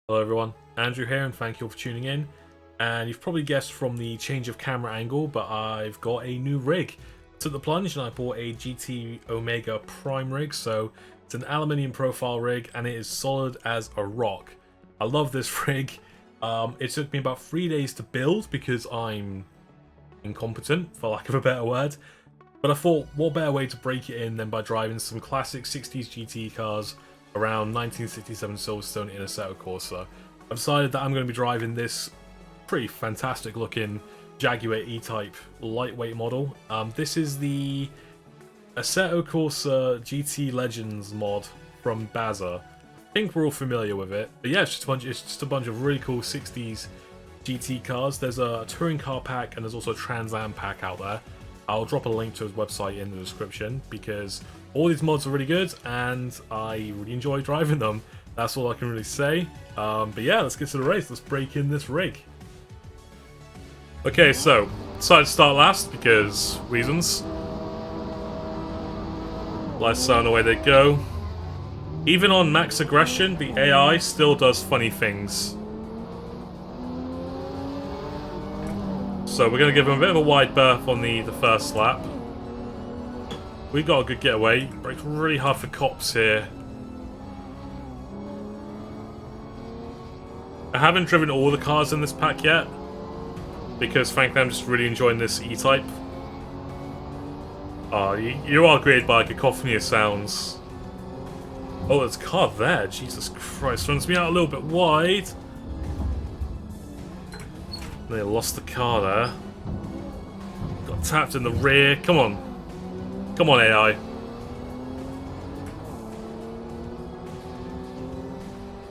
Hello everyone, Andrew here and thank you all for tuning in. And you've probably guessed from the change of camera angle, but I've got a new rig. Took the plunge and I bought a GT Omega Prime rig, so it's an aluminium profile rig and it is solid as a rock. I love this rig. It took me about 3 days to build because I'm incompetent, for lack of a better word. But I thought, what better way to break it in than by driving some classic 60s GT cars around 1967 Silverstone in Assetto Corsa. I've decided that I'm going to be driving this pretty fantastic looking Jaguar E-Type lightweight model. This is the Assetto Corsa GT Legends mod from Baza. I think we're all familiar with it, but yeah, it's just a bunch of really cool 60s GT cars. There's a touring car pack and there's also a Trans Am pack out there. I'll drop a link to his website in the description because all these mods are really good and I really enjoy driving them. That's all I can really say. But yeah, let's get to the race. Let's break in this rig. Okay, so decided to start last because reasons. Lights on, away they go. Even on max aggression, the AI still does funny things. So we're going to give him a bit of a wide berth on the first lap. We got a good getaway. Braked really hard for cops here. I haven't driven all the cars in this pack yet, because frankly I'm just really enjoying this E-Type. You are greeted by a cacophony of sounds. Oh, there's a car there. Jesus Christ, runs me out a little bit wide. They lost the car there. Got tapped in the rear. Come on. Come on, AI.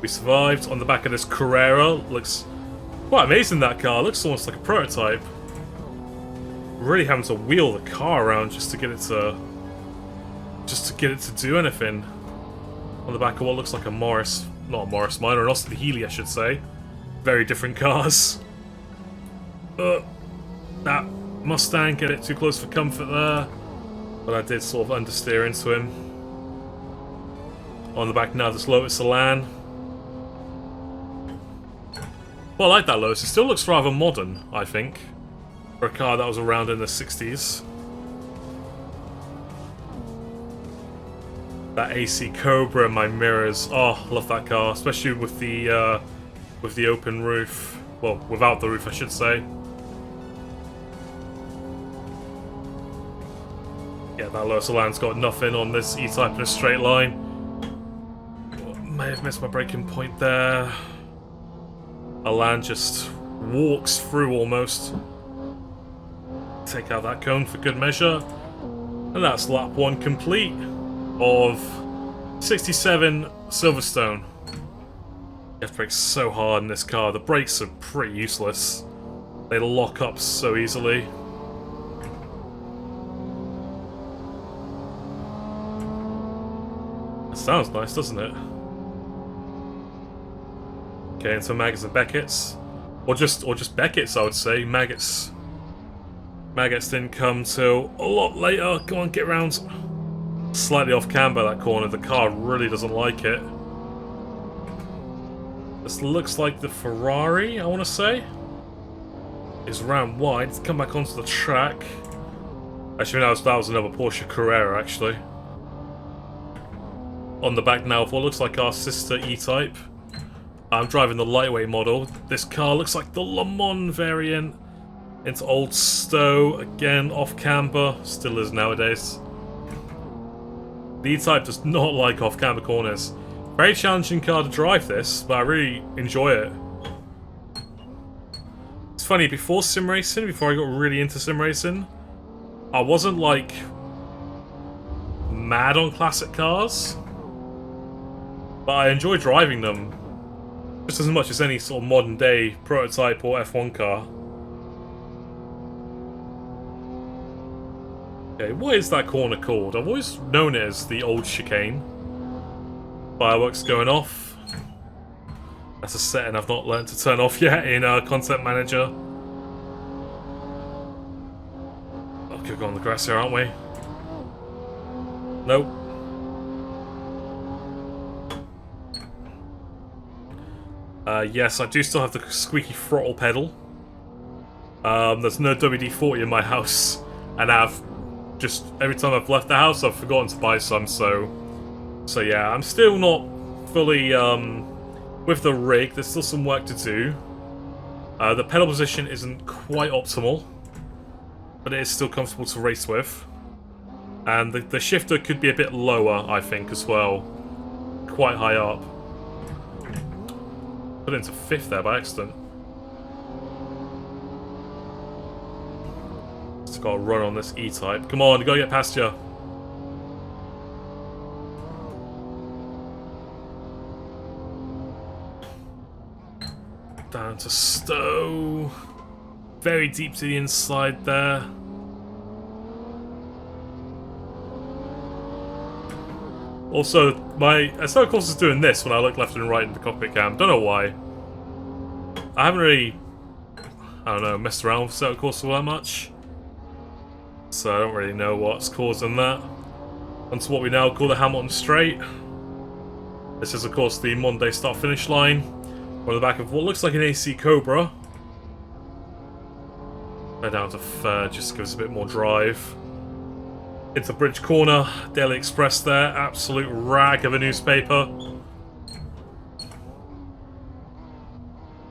We survived on the back of this Carrera. Looks quite amazing, that car. Looks almost like a prototype. Really having to wheel the car around just to get it to do anything. On the back of what looks like a Morris, not a Morris Minor, an Austin Healey, I should say. Very different cars. That Mustang, get it too close for comfort there. But I did sort of understeer into him. On the back now, this Lotus Elan. Well, I like that Lotus. It still looks rather modern, I think, for a car that was around in the 60s. That AC Cobra and my mirrors. Oh, love that car, especially with the open roof. Well, without the roof, I should say. Yeah, that Lotus Elan's got nothing on this E-Type in a straight line. May have missed my braking point there. Elan just walks through almost. Take out that cone for good measure. And that's lap 1 complete of 67 Silverstone. You have to brake so hard in this car. The brakes are pretty useless. They lock up so easily. Sounds nice, doesn't it? Okay, into Maggots and Beckett's. Or just Beckett's, I would say. Maggots didn't come till a lot later. Come on, get round. Slightly off camber, that corner. The car really doesn't like it. This looks like the Ferrari, I want to say. It's round wide. Let's come back onto the track. Actually, that was another Porsche Carrera, actually. On the back now of what looks like our sister E-Type. I'm driving the lightweight model. This car looks like the Le Mans variant. Into Old Stowe, again off camber, still is nowadays. The E-Type does not like off camber corners. Very challenging car to drive this, but I really enjoy it. It's funny, before sim racing, before I got really into sim racing, I wasn't like mad on classic cars. But I enjoy driving them just as much as any sort of modern day prototype or F1 car. Okay, what is that corner called? I've always known it as the old chicane. Fireworks going off. That's a setting I've not learned to turn off yet in Content Manager. Okay, we're on the grass here, aren't we? Nope. Yes, I do still have the squeaky throttle pedal. There's no WD-40 in my house, and just every time I've left the house, I've forgotten to buy some. So yeah, I'm still not fully with the rig. There's still some work to do. The pedal position isn't quite optimal, but it is still comfortable to race with. And the shifter could be a bit lower, I think, as well. Quite high up. Put it into 5th there by accident. Just gotta run on this E-Type. Come on, you gotta get past you. Down to Stowe. Very deep to the inside there. Also, my Assetto Corsa is doing this when I look left and right in the cockpit cam. Don't know why. I haven't really, I don't know, messed around with Assetto Corsa that much. So I don't really know what's causing that. Onto what we now call the Hamilton Straight. This is, of course, the Monday start-finish line. We're on the back of what looks like an AC Cobra. They're down to 3rd, just to give us a bit more drive. Into Bridge Corner, Daily Express there, absolute rag of a newspaper.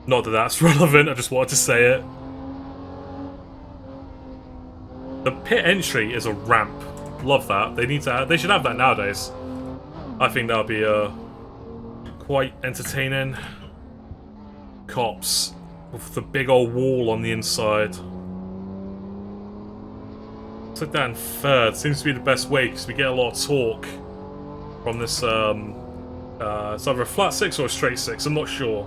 Not that that's relevant, I just wanted to say it. The pit entry is a ramp. Love that. They should have that nowadays. I think that would be quite entertaining. Cops with the big old wall on the inside. Took that in 3rd. Seems to be the best way because we get a lot of torque from this. It's either a flat 6 or a straight 6. I'm not sure.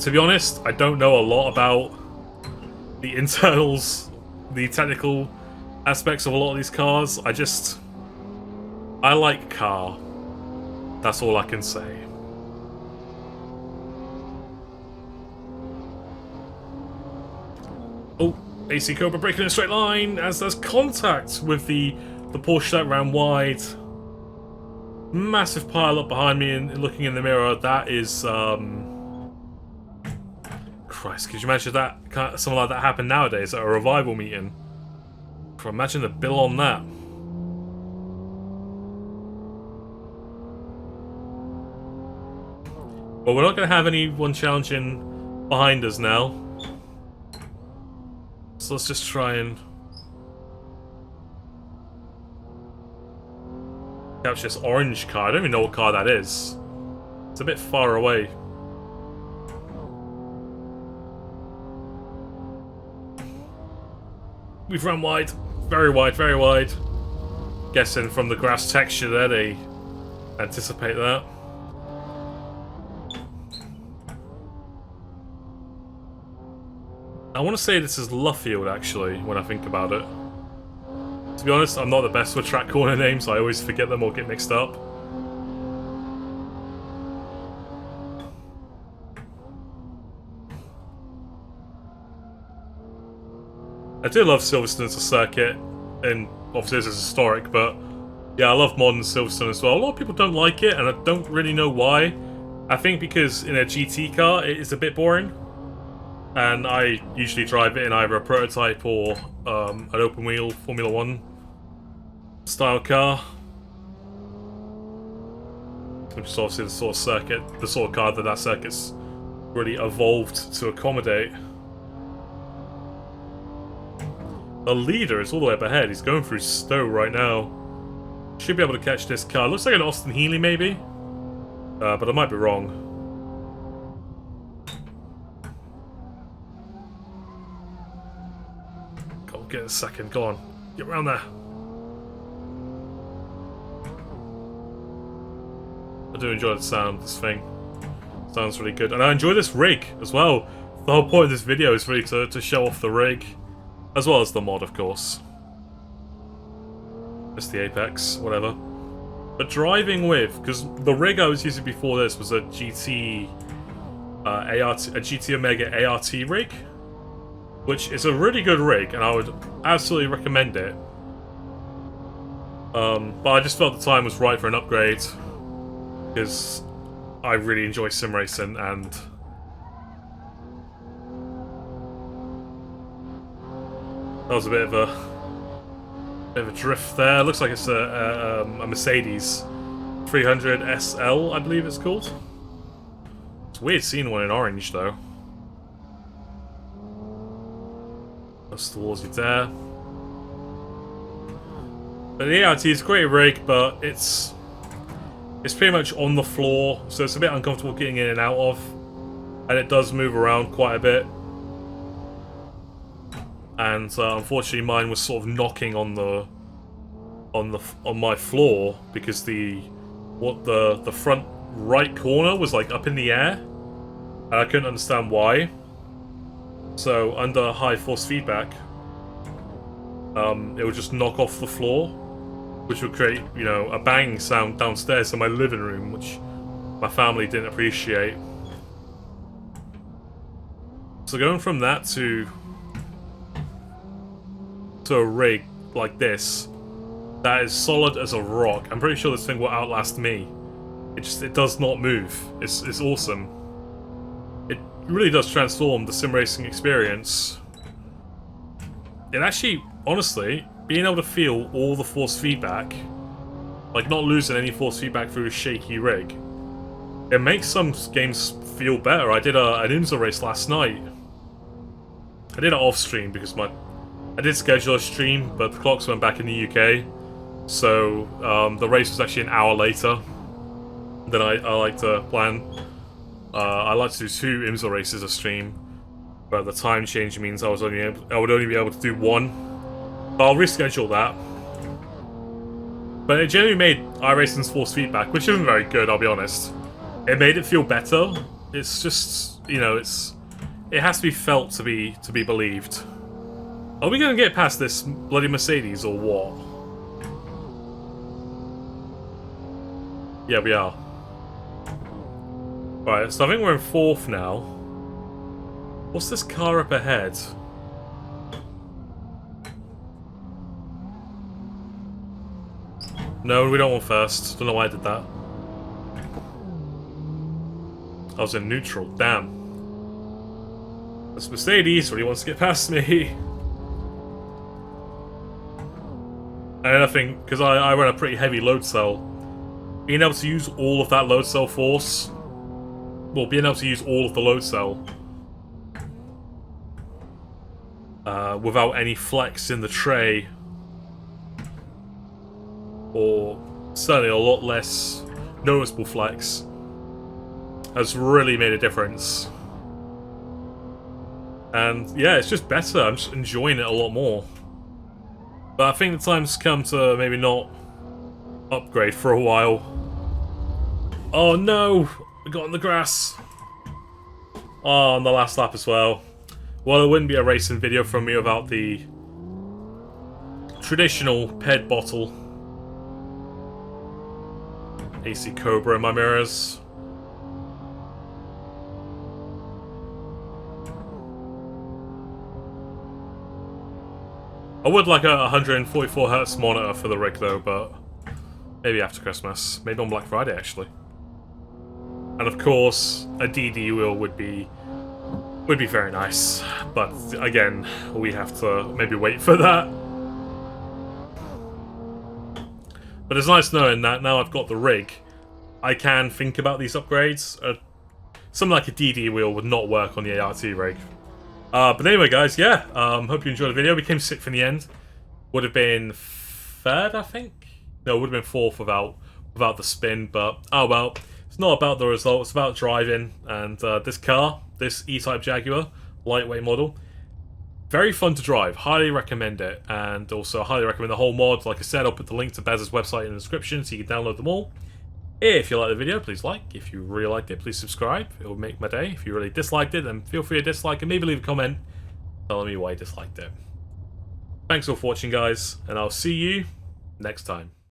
To be honest, I don't know a lot about the internals, the technical aspects of a lot of these cars. I like car. That's all I can say. Oh. AC Cobra breaking in a straight line as there's contact with the Porsche that ran wide. Massive pile up behind me and looking in the mirror. That is, Christ, could you imagine that something like that happen nowadays at a revival meeting? Imagine the bill on that. Well, we're not going to have anyone challenging behind us now. So let's just try and capture this orange car. I don't even know what car that is. It's a bit far away. We've run wide. Very wide, very wide. Guessing from the grass texture there, they anticipate that. I want to say this is Luffield, actually, when I think about it. To be honest, I'm not the best with track corner names. I always forget them or get mixed up. I do love Silverstone as a circuit, and obviously this is historic, but yeah, I love modern Silverstone as well. A lot of people don't like it, and I don't really know why. I think because in a GT car, it is a bit boring. And I usually drive it in either a prototype or an open wheel Formula 1 style car. Which is obviously the sort of circuit, the sort of car that circuit's really evolved to accommodate. The leader is all the way up ahead. He's going through Stowe right now. Should be able to catch this car. Looks like an Austin Healey maybe, but I might be wrong. Get a second, go on. Get around there. I do enjoy the sound of this thing. Sounds really good. And I enjoy this rig as well. The whole point of this video is really to show off the rig. As well as the mod, of course. Just the Apex, whatever. But driving with, because the rig I was using before this was a GT Omega ART rig. Which is a really good rig, and I would absolutely recommend it. But I just felt the time was right for an upgrade. Because I really enjoy sim racing, and that was a bit of a drift there. Looks like it's a Mercedes 300 SL, I believe it's called. It's weird seeing one in orange though. That's towards you there. But the ART is a great rig, but it's pretty much on the floor, so it's a bit uncomfortable getting in and out of, and it does move around quite a bit. And unfortunately, mine was sort of knocking on my floor because the front right corner was like up in the air, and I couldn't understand why. So under high force feedback, it would just knock off the floor, which would create, you know, a banging sound downstairs in my living room, which my family didn't appreciate. So going from that to a rig like this, that is solid as a rock. I'm pretty sure this thing will outlast me. It does not move. It's awesome. It really does transform the sim racing experience. It actually, honestly, being able to feel all the force feedback, like not losing any force feedback through a shaky rig, it makes some games feel better. I did an IMSA race last night. I did it off stream because I did schedule a stream, but the clocks went back in the UK, so the race was actually an hour later than I like to plan. I like to do 2 IMSA races a stream, but the time change means I would only be able to do 1. But I'll reschedule that. But it generally made iRacing's force feedback, which isn't very good, I'll be honest. It made it feel better. It's just, you know, it has to be felt to be believed. Are we gonna get past this bloody Mercedes or what? Yeah, we are. Right, so I think we're in 4th now. What's this car up ahead? No, we don't want first. Don't know why I did that. I was in neutral. Damn. This Mercedes really wants to get past me. And I think, because I run a pretty heavy load cell, being able to use all of that load cell force, well, being able to use all of the load cell without any flex in the tray, or certainly a lot less noticeable flex, has really made a difference. And yeah, it's just better. I'm just enjoying it a lot more. But I think the time's come to maybe not upgrade for a while. Oh no! We got on the grass. Oh, on the last lap as well. Well, it wouldn't be a racing video from me without the traditional PED bottle. AC Cobra in my mirrors. I would like a 144Hz monitor for the rig though, but maybe after Christmas. Maybe on Black Friday, actually. And of course, a DD wheel would be very nice. But again, we have to maybe wait for that. But it's nice knowing that now I've got the rig, I can think about these upgrades. Something like a DD wheel would not work on the ART rig. But anyway, guys, yeah, hope you enjoyed the video. We came 6th in the end. Would have been 3rd, I think? No, it would have been 4th without the spin, but oh well. It's not about the result, it's about driving. And this car, this E-Type Jaguar, lightweight model, very fun to drive. Highly recommend it. And also, highly recommend the whole mod. Like I said, I'll put the link to Bez's website in the description so you can download them all. If you like the video, please like. If you really liked it, please subscribe. It would make my day. If you really disliked it, then feel free to dislike and maybe leave a comment telling me why you disliked it. Thanks all for watching, guys, and I'll see you next time.